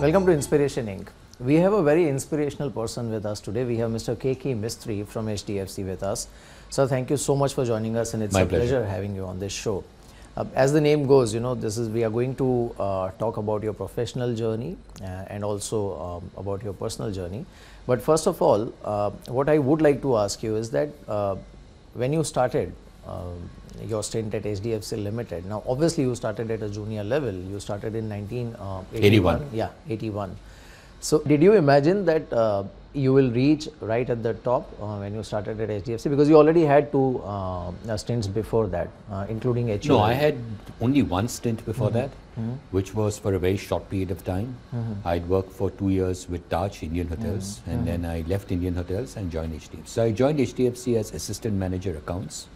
Welcome to Inspiration Inc. We have a very inspirational person with us today. We have Mr. Keki Mistry from HDFC with us. Sir, thank you so much for joining us, and it's a pleasure having you on this show. As the name goes, we are going to talk about your professional journey and also about your personal journey. But first of all, what I would like to ask you is that when you started your stint at HDFC Limited, now obviously you started at a junior level. You started in 1981. Yeah, 81. So did you imagine that you will reach right at the top when you started at HDFC? Because you already had two stints before that, including HUL. No, I had only one stint before that, which was for a very short period of time. I'd worked for 2 years with Taj Indian Hotels, and then I left Indian Hotels and joined HDFC. So I joined HDFC as Assistant Manager Accounts.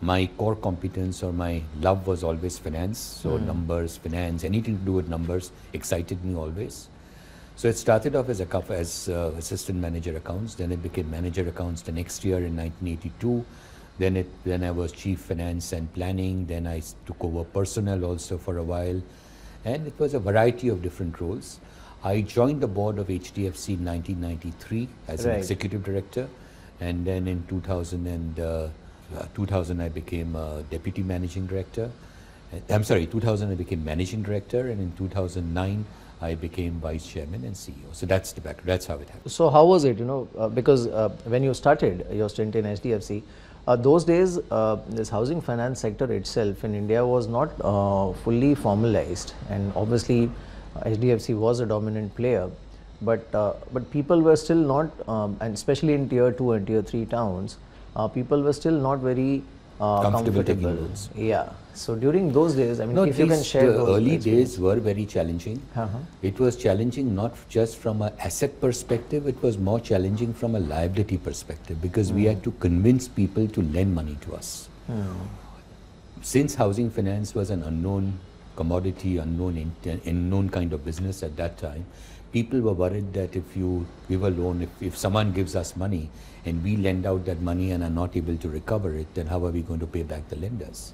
My core competence or my love was always finance. So numbers, finance, anything to do with numbers excited me always. So it started off as Assistant Manager Accounts, then it became Manager Accounts the next year in 1982. Then I was Chief Finance and Planning, then I took over personnel also for a while, and it was a variety of different roles. I joined the board of HDFC in 1993 as an Executive Director, and then in 2000 I became Deputy Managing Director. 2000 I became Managing Director, and in 2009 I became Vice Chairman and CEO. So that's the background. That's how it happened. So how was it, because when you started your stint in HDFC, those days this housing finance sector itself in India was not fully formalized, and obviously HDFC was a dominant player, but people were still not, and especially in tier 2 and tier 3 towns, people were still not very comfortable taking loans. Yeah. So during those days, I mean, if you can share the early days were very challenging. It was challenging not just from an asset perspective, it was more challenging from a liability perspective, because we had to convince people to lend money to us. Since housing finance was an unknown commodity, unknown kind of business at that time, people were worried that if you give a loan, if someone gives us money and we lend out that money and are not able to recover it, then how are we going to pay back the lenders?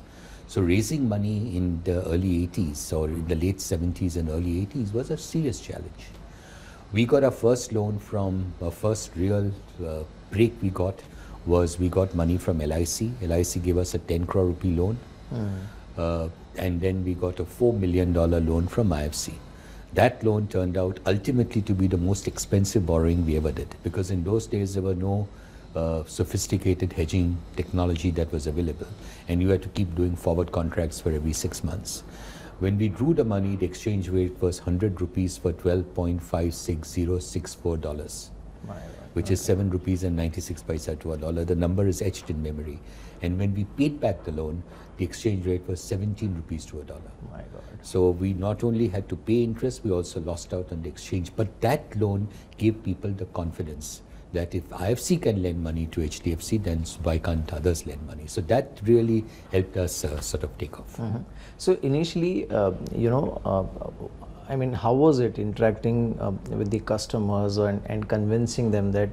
So raising money in the early 80s or in the late 70s and early 80s was a serious challenge. We got our first loan from, our first real break we got money from LIC. LIC gave us a 10 crore rupee loan. And then we got a $4 million loan from IFC. That loan turned out ultimately to be the most expensive borrowing we ever did, because in those days there were no sophisticated hedging technology that was available, and you had to keep doing forward contracts for every 6 months. When we drew the money, the exchange rate was 100 rupees for $12.56064, which is 7 rupees and 96 paisa to a dollar. The number is etched in memory. And when we paid back the loan, the exchange rate was 17 rupees to a dollar. My God. So we not only had to pay interest, we also lost out on the exchange. But that loan gave people the confidence that if IFC can lend money to HDFC, then why can't others lend money? So that really helped us sort of take off. So initially, I mean, how was it interacting with the customers and convincing them that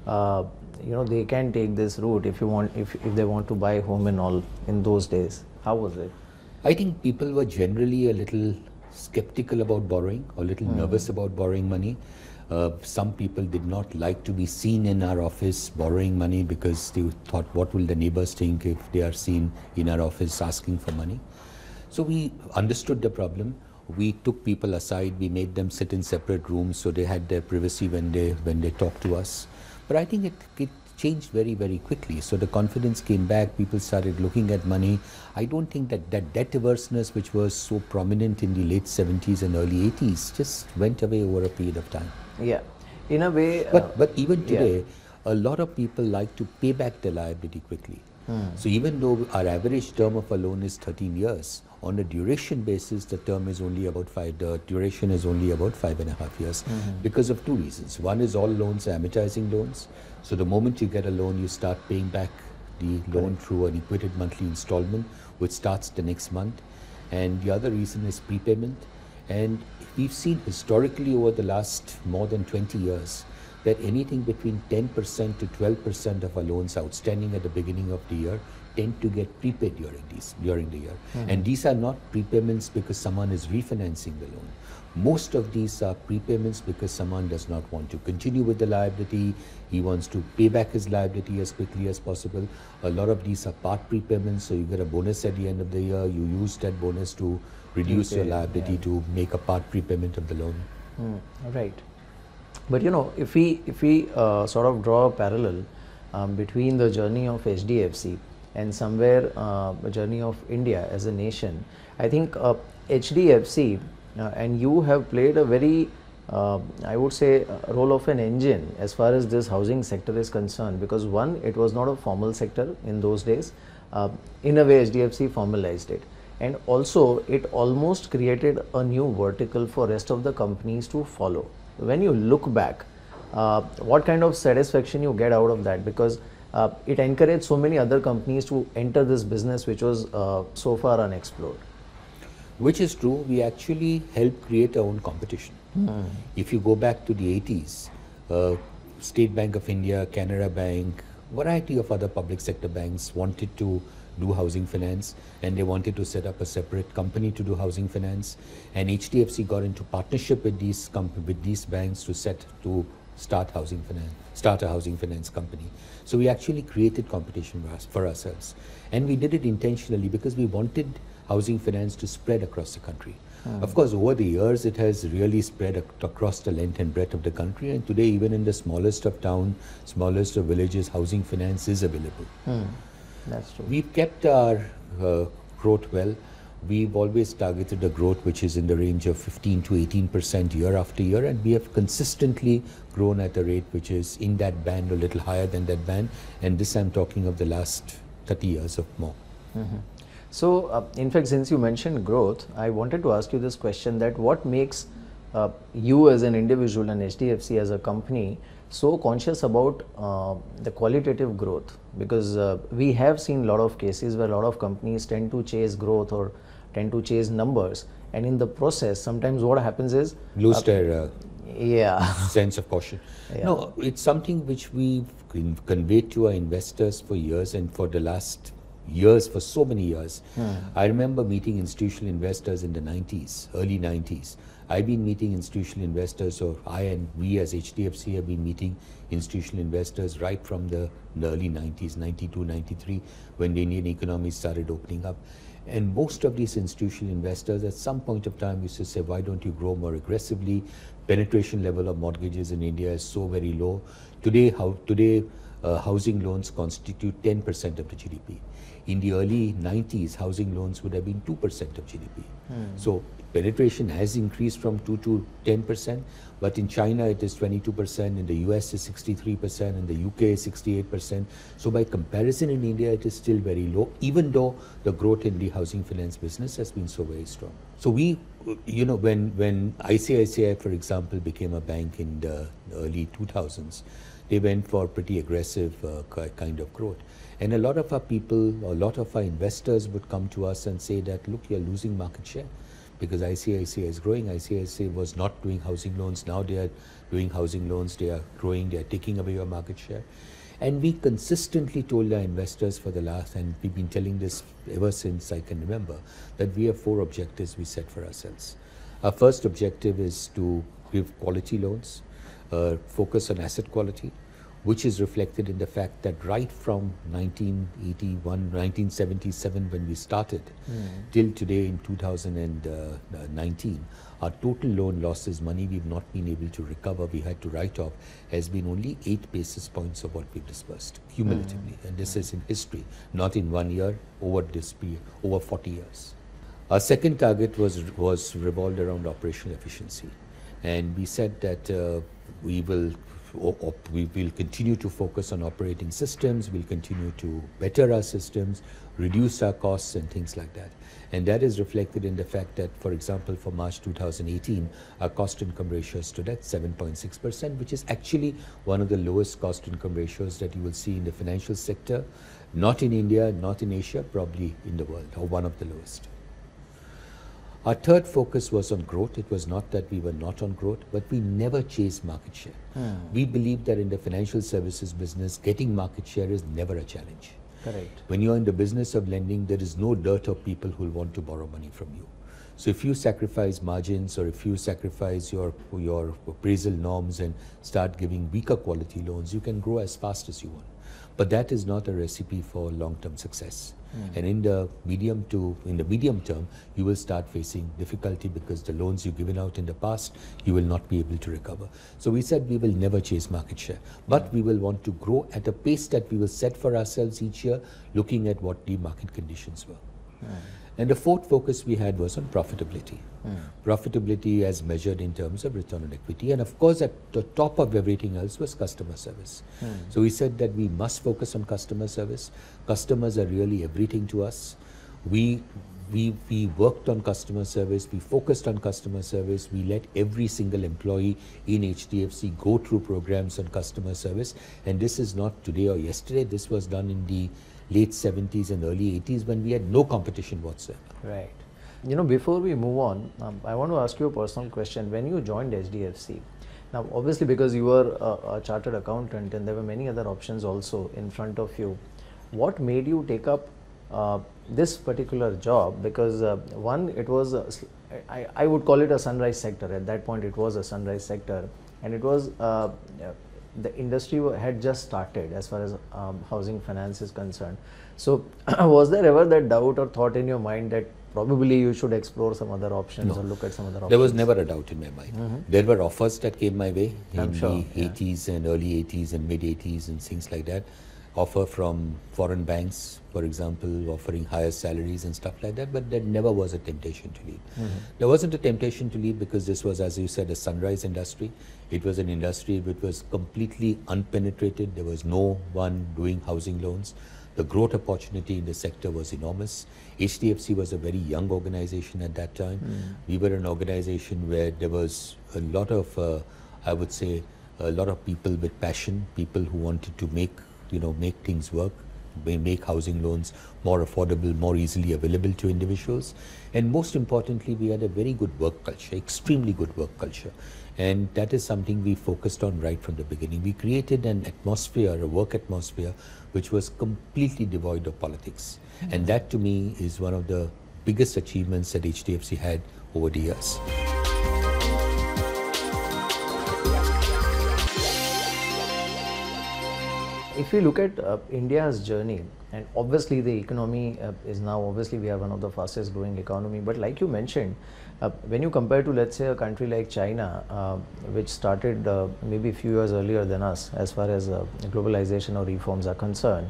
they can take this route if they want to buy a home and all in those days? How was it? I think people were generally a little skeptical about borrowing, or a little nervous about borrowing money. Some people did not like to be seen in our office borrowing money, because they thought, what will the neighbors think if they are seen in our office asking for money? So we understood the problem. We took people aside, we made them sit in separate rooms so they had their privacy when they talked to us. But I think it changed very, very quickly. So the confidence came back, people started looking at money. I don't think that debt averseness, which was so prominent in the late 70s and early 80s, just went away over a period of time. Yeah, in a way. But even today, a lot of people like to pay back their liability quickly. So even though our average term of a loan is 13 years, on a duration basis, the duration is only about 5.5 years, because of two reasons. One is all loans are amortizing loans. So the moment you get a loan, you start paying back the loan through an equated monthly installment, which starts the next month. And the other reason is prepayment. And we've seen historically over the last more than 20 years that anything between 10% to 12% of our loans outstanding at the beginning of the year tend to get prepaid during the year. And these are not prepayments because someone is refinancing the loan. Most of these are prepayments because someone does not want to continue with the liability. He wants to pay back his liability as quickly as possible. A lot of these are part prepayments, so you get a bonus at the end of the year. You use that bonus to reduce your liability to make a part prepayment of the loan. Right. But you know, if we sort of draw a parallel between the journey of HDFC and somewhere the journey of India as a nation, I think HDFC and you have played a very, I would say, role of an engine as far as this housing sector is concerned, because one, it was not a formal sector in those days. In a way, HDFC formalized it, and also it almost created a new vertical for rest of the companies to follow. When you look back, what kind of satisfaction you get out of that? Because it encouraged so many other companies to enter this business, which was so far unexplored. Which is true. We actually helped create our own competition. If you go back to the 80s, State Bank of India, Canara Bank, variety of other public sector banks wanted to do housing finance, and they wanted to set up a separate company to do housing finance. And HDFC got into partnership with these banks to start a housing finance company. So we actually created competition for ourselves, and we did it intentionally because we wanted housing finance to spread across the country. Of course, over the years, it has really spread across the length and breadth of the country, and today, even in the smallest of towns, smallest of villages, housing finance is available. That's true. We've kept our growth well. We've always targeted a growth which is in the range of 15 to 18% year after year, and we have consistently grown at a rate which is in that band, a little higher than that band, and this I'm talking of the last 30 years or more. So, in fact, since you mentioned growth, I wanted to ask you this question, that what makes you as an individual and HDFC as a company so conscious about the qualitative growth? Because we have seen a lot of cases where a lot of companies tend to chase growth or tend to chase numbers, and in the process, sometimes what happens is lose their sense of caution. No, it's something which we've conveyed to our investors for years, and for the last years, for so many years. I remember meeting institutional investors in the 90s, early 90s. I've been meeting institutional investors, or we as HDFC have been meeting institutional investors right from the early 90s, 92, 93, when the Indian economy started opening up. And most of these institutional investors at some point of time used to say, why don't you grow more aggressively? Penetration level of mortgages in India is so very low. Today, housing loans constitute 10% of the GDP. In the early 90s, housing loans would have been 2% of GDP. So penetration has increased from 2 to 10%, but in China it is 22%, in the US is 63%, in the UK is 68%. So by comparison, in India it is still very low, even though the growth in the housing finance business has been so very strong. So we, when ICICI, for example, became a bank in the early 2000s, they went for pretty aggressive kind of growth. And a lot of our people, a lot of our investors would come to us and say that, look, you're losing market share because ICICI is growing. ICICI was not doing housing loans. Now they are doing housing loans. They are growing. They are taking away your market share. And we consistently told our investors for the last, and we've been telling this ever since I can remember, that we have 4 objectives we set for ourselves. Our first objective is to give quality loans, focus on asset quality, which is reflected in the fact that right from 1977 when we started till today in 2019, our total loan losses, money we've not been able to recover, we had to write off, has been only 8 basis points of what we've disbursed cumulatively. And this is in history, not in 1 year, over this period, over 40 years. Our second target was revolved around operational efficiency. And we said that we will continue to focus on operating systems, we'll continue to better our systems, reduce our costs and things like that. And that is reflected in the fact that, for example, for March 2018, our cost-income ratio stood at 7.6%, which is actually one of the lowest cost-income ratios that you will see in the financial sector, not in India, not in Asia, probably in the world, or one of the lowest. Our third focus was on growth. It was not that we were not on growth, but we never chased market share. We believe that in the financial services business, getting market share is never a challenge. Correct. When you're in the business of lending, there is no dearth of people who will want to borrow money from you. So if you sacrifice margins, or if you sacrifice your appraisal norms and start giving weaker quality loans, you can grow as fast as you want. But that is not a recipe for long-term success. And in the medium term, you will start facing difficulty, because the loans you've given out in the past, you will not be able to recover. So we said we will never chase market share, but we will want to grow at a pace that we will set for ourselves each year, looking at what the market conditions were. And the fourth focus we had was on profitability. Profitability as measured in terms of return on equity. And of course, at the top of everything else was customer service. So we said that we must focus on customer service. Customers are really everything to us. We worked on customer service, we focused on customer service, we let every single employee in HDFC go through programs on customer service. And this is not today or yesterday, this was done in the late 70s and early 80s when we had no competition whatsoever. Right. You know, before we move on, I want to ask you a personal question. When you joined HDFC, now obviously because you were a chartered accountant and there were many other options also in front of you, what made you take up this particular job? Because one, it was, I would call it a sunrise sector. At that point, it was a sunrise sector, and it was, the industry had just started as far as housing finance is concerned. So was there ever that doubt or thought in your mind that probably you should explore some other options or look at some other options? There was never a doubt in my mind. There were offers that came my way in the 80s and early 80s and mid 80s and things like that. Offer from foreign banks, for example, offering higher salaries and stuff like that, but there never was a temptation to leave. There wasn't a temptation to leave because this was, as you said, a sunrise industry. It was an industry which was completely unpenetrated. There was no one doing housing loans. The growth opportunity in the sector was enormous. HDFC was a very young organization at that time. We were an organization where there was a lot of, I would say, a lot of people with passion, people who wanted to make things work, make housing loans more affordable, more easily available to individuals. And most importantly, we had a very good work culture, extremely good work culture. And that is something we focused on right from the beginning. We created an atmosphere, a work atmosphere, which was completely devoid of politics. And that to me is one of the biggest achievements that HDFC had over the years. If you look at India's journey, and obviously the economy is now, obviously we are one of the fastest growing economy, but like you mentioned, when you compare to, let's say, a country like China, which started maybe a few years earlier than us as far as globalization or reforms are concerned,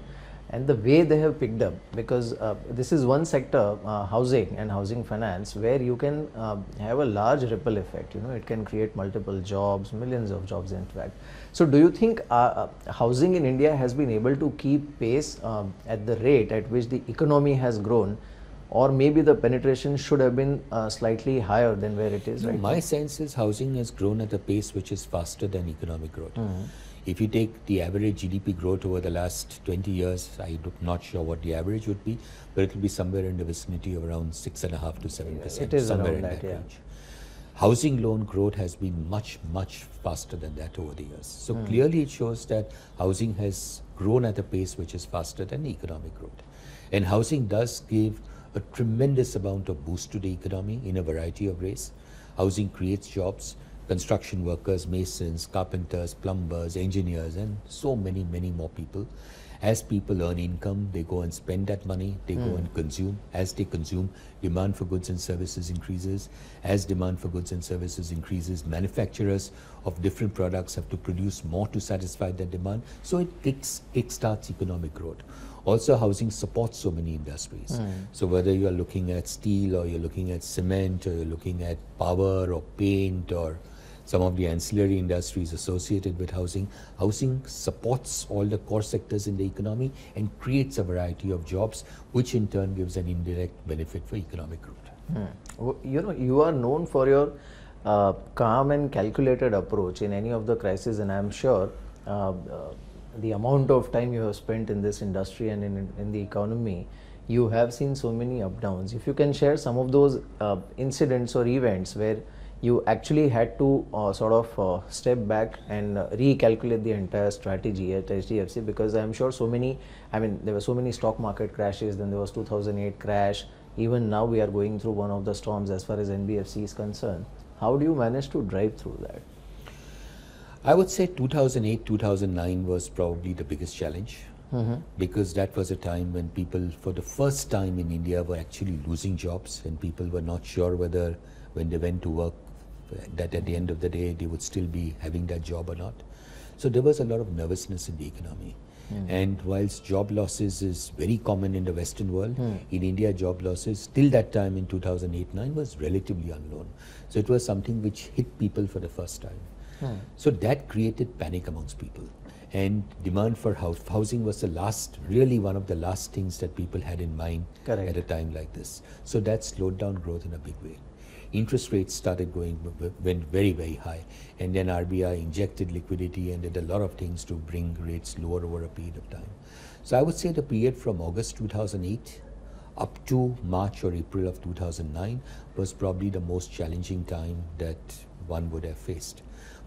and the way they have picked up, because this is one sector, housing and housing finance, where you can have a large ripple effect. It can create multiple jobs, millions of jobs in fact. So do you think housing in India has been able to keep pace at the rate at which the economy has grown, or maybe the penetration should have been slightly higher than where it is right now? My sense is housing has grown at a pace which is faster than economic growth. If you take the average GDP growth over the last 20 years, I'm not sure what the average would be, but it will be somewhere in the vicinity of around 6.5 to 7%. It is somewhere around in that, range. Housing loan growth has been much, much faster than that over the years. So clearly it shows that housing has grown at a pace which is faster than economic growth. And housing does give a tremendous amount of boost to the economy in a variety of ways. Housing creates jobs. Construction workers, masons, carpenters, plumbers, engineers, and so many, many more people. As people earn income, they go and spend that money, they go and consume. As they consume, demand for goods and services increases. As demand for goods and services increases, manufacturers of different products have to produce more to satisfy that demand. So it kickstarts economic growth. Also, housing supports so many industries. So whether you are looking at steel, or you're looking at cement, or you're looking at power or paint, or some of the ancillary industries associated with housing, housing supports all the core sectors in the economy and creates a variety of jobs, which in turn gives an indirect benefit for economic growth. You are known for your calm and calculated approach in any of the crises, and I'm sure the amount of time you have spent in this industry and in the economy, you have seen so many up downs. If you can share some of those incidents or events where you actually had to sort of step back and recalculate the entire strategy at HDFC, because I'm sure so many, I mean, there were so many stock market crashes, then there was 2008 crash, even now we are going through one of the storms as far as NBFC is concerned. How do you manage to drive through that? I would say 2008, 2009 was probably the biggest challenge. Because that was a time when people, for the first time in India, were actually losing jobs, and people were not sure whether when they went to work that at the end of the day they would still be having that job or not. So there was a lot of nervousness in the economy. And whilst job losses is very common in the Western world, in India job losses till that time in 2008-9 was relatively unknown. So it was something which hit people for the first time. So that created panic amongst people. And demand for housing was the last, really one of the last things that people had in mind at a time like this. So that slowed down growth in a big way. Interest rates went very, very high. And then RBI injected liquidity and did a lot of things to bring rates lower over a period of time. So I would say the period from August 2008 up to March or April of 2009 was probably the most challenging time that one would have faced.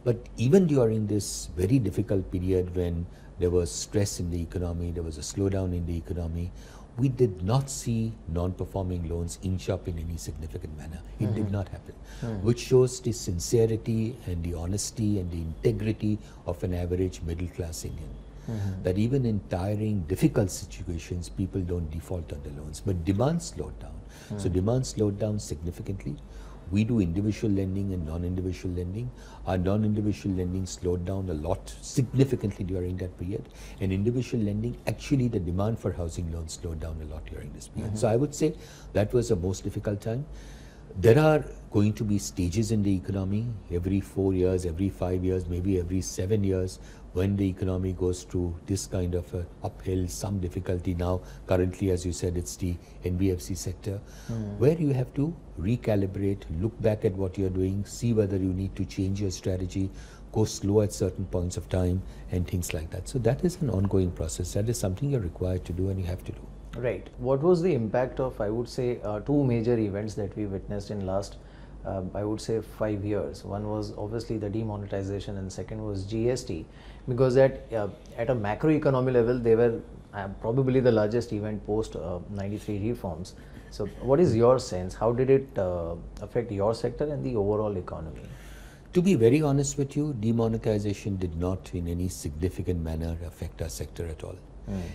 But even during this very difficult period when there was stress in the economy, there was a slowdown in the economy, we did not see non-performing loans inch up in any significant manner. It did not happen, which shows the sincerity and the honesty and the integrity of an average middle-class Indian. That even in tiring, difficult situations, people don't default on the loans. But demand slowed down. So demand slowed down significantly. We do individual lending and non-individual lending. Our non-individual lending slowed down a lot, significantly during that period. And individual lending, actually the demand for housing loans slowed down a lot during this period. So I would say that was the most difficult time. There are going to be stages in the economy every 4 years, every 5 years, maybe every 7 years, when the economy goes through this kind of uphill, some difficulty. Now, currently, as you said, it's the NBFC sector, where you have to recalibrate, look back at what you're doing, see whether you need to change your strategy, go slow at certain points of time, and things like that. So that is an ongoing process. That is something you're required to do and you have to do. Right. What was the impact of, I would say, two major events that we witnessed in last, I would say, 5 years? One was obviously the demonetization, and second was GST, because at a macroeconomy level, they were probably the largest event post 93 reforms. So what is your sense? How did it affect your sector and the overall economy? To be very honest with you, demonetization did not in any significant manner affect our sector at all.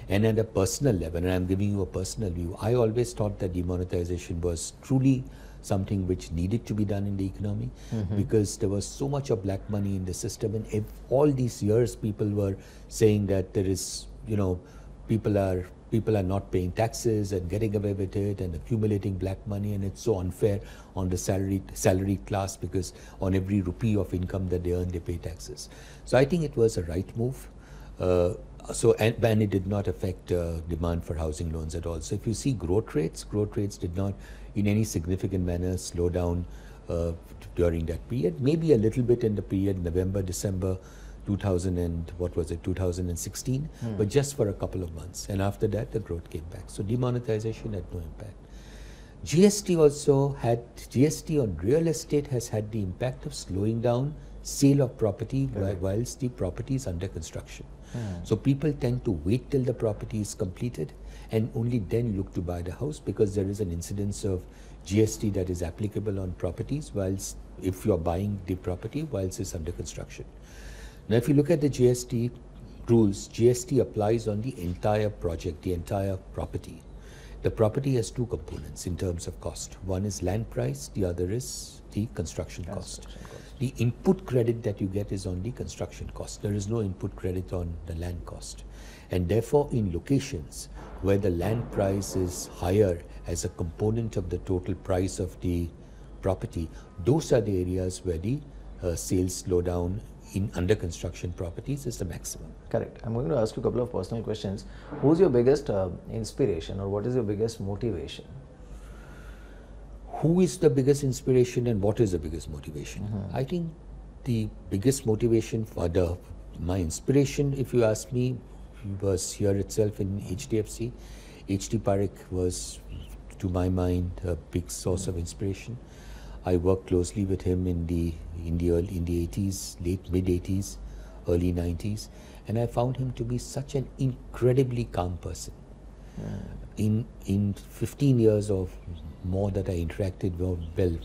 And at a personal level, and I'm giving you a personal view, I always thought that demonetization was truly something which needed to be done in the economy, because there was so much of black money in the system, and all these years people were saying that there is, people are not paying taxes and getting away with it and accumulating black money, and it's so unfair on the salaried class, because on every rupee of income that they earn, they pay taxes. So I think it was a right move. And it did not affect demand for housing loans at all. So if you see growth rates did not in any significant manner slow down during that period. Maybe a little bit in the period November, December 2016, but just for a couple of months. And after that, the growth came back. So demonetization had no impact. GST on real estate has had the impact of slowing down sale of property whilst the property is under construction. So people tend to wait till the property is completed and only then look to buy the house, because there is an incidence of GST that is applicable on properties whilst if you're buying the property whilst it's under construction. Now, if you look at the GST rules, GST applies on the entire project, the entire property. The property has two components in terms of cost. One is land price, the other is the construction cost. The input credit that you get is on the construction cost. There is no input credit on the land cost. And therefore, in locations where the land price is higher as a component of the total price of the property, those are the areas where the sales slowdown in under construction properties is the maximum. Correct. I'm going to ask you a couple of personal questions. Who's your biggest inspiration, or what is your biggest motivation? Who is the biggest inspiration and what is the biggest motivation? I think the biggest motivation for my inspiration, if you ask me, was here itself in HDFC. HD Parekh was, to my mind, a big source of inspiration. I worked closely with him in the 80s, late mid 80s, early 90s, and I found him to be such an incredibly calm person. In 15 years or more that I interacted, well,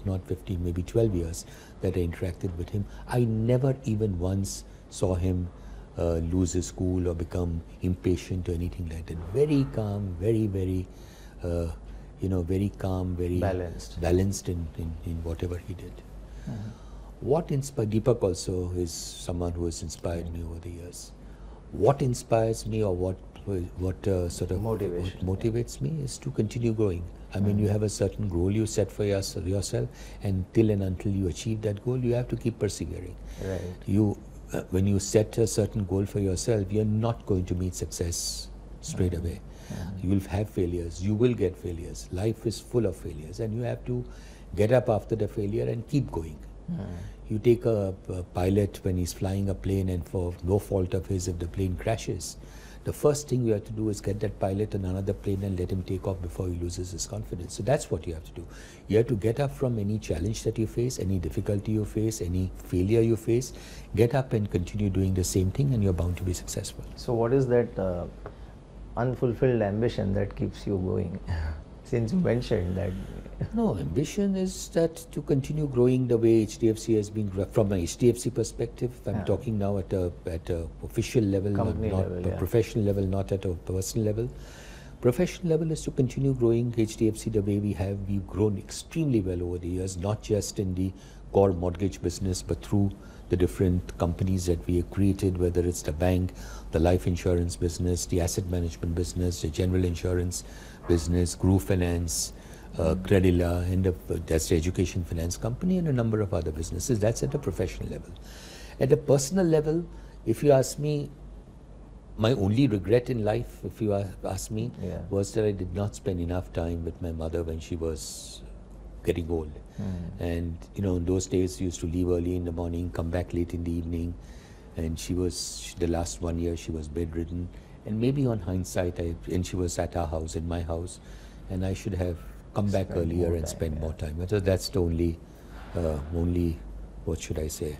not 15, maybe 12 years that I interacted with him, I never even once saw him lose his cool or become impatient or anything like that. Very calm, very very calm, very balanced in whatever he did. What inspired Deepak also is someone who has inspired me over the years. What inspires me, or what motivates me, is to continue growing. I mean, you have a certain goal you set for yourself, and till and until you achieve that goal, you have to keep persevering. Right. When you set a certain goal for yourself, you're not going to meet success straight away. You will have failures, you will get failures. Life is full of failures, and you have to get up after the failure and keep going. You take a pilot when he's flying a plane, and for no fault of his, if the plane crashes, the first thing you have to do is get that pilot on another plane and let him take off before he loses his confidence. So that's what you have to do. You have to get up from any challenge that you face, any difficulty you face, any failure you face. Get up and continue doing the same thing, and you're bound to be successful. So what is that unfulfilled ambition that keeps you going? Since you mentioned that. No, ambition is that to continue growing the way HDFC has been, from an HDFC perspective. I'm talking now at a official level, company not level, a professional level, not at a personal level. Professional level is to continue growing HDFC the way we have. We've grown extremely well over the years, not just in the core mortgage business, but through the different companies that we have created, whether it's the bank, the life insurance business, the asset management business, the general insurance business, Group Finance, Credila, and that's the education finance company, and a number of other businesses. That's at a professional level. At a personal level, if you ask me, my only regret in life, if you ask me, was that I did not spend enough time with my mother when she was getting old. And in those days, she used to leave early in the morning, come back late in the evening, and the last 1 year she was bedridden. And maybe on hindsight, and she was at our house, in my house, and I should have come back earlier and spend more time. So that's the only, what should I say,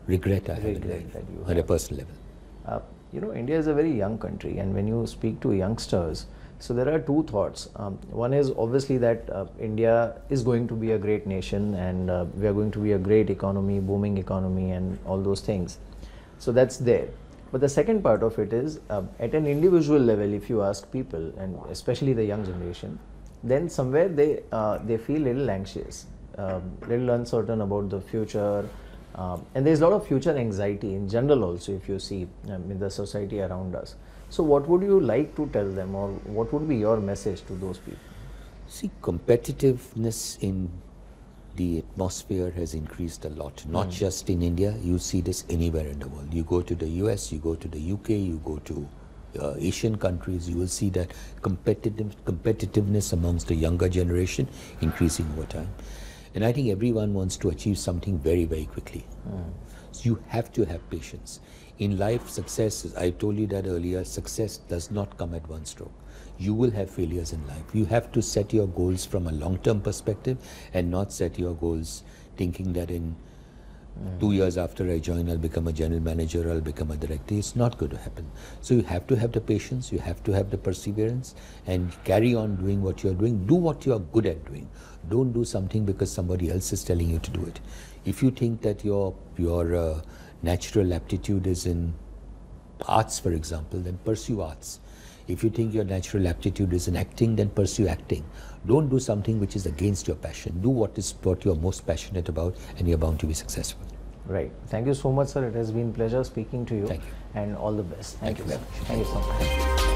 regret I have in life, at a personal level. India is a very young country, and when you speak to youngsters, so there are two thoughts. One is obviously that India is going to be a great nation, and we are going to be a great economy, booming economy, and all those things. So that's there. But the second part of it is, at an individual level, if you ask people, and especially the young generation, then somewhere they feel a little anxious, little uncertain about the future, and there's a lot of future anxiety in general also, if you see in the society around us. So what would you like to tell them, or what would be your message to those people? See, competitiveness in the atmosphere has increased a lot, not just in India. You see this anywhere in the world. You go to the US, you go to the UK, you go to Asian countries, you will see that competitiveness amongst the younger generation increasing over time. And I think everyone wants to achieve something very, very quickly. So you have to have patience. In life, success, I told you that earlier, success does not come at one stroke. You will have failures in life. You have to set your goals from a long-term perspective, and not set your goals thinking that in 2 years after I join, I'll become a general manager, I'll become a director. It's not going to happen. So you have to have the patience, you have to have the perseverance, and carry on doing what you're doing. Do what you're good at doing. Don't do something because somebody else is telling you to do it. If you think that your natural aptitude is in arts, for example, then pursue arts. If you think your natural aptitude is in acting, then pursue acting. Don't do something which is against your passion. Do what you're most passionate about, and you're bound to be successful. Right. Thank you so much, sir. It has been a pleasure speaking to you. Thank you. And all the best. Thank you very much. Thank you so much.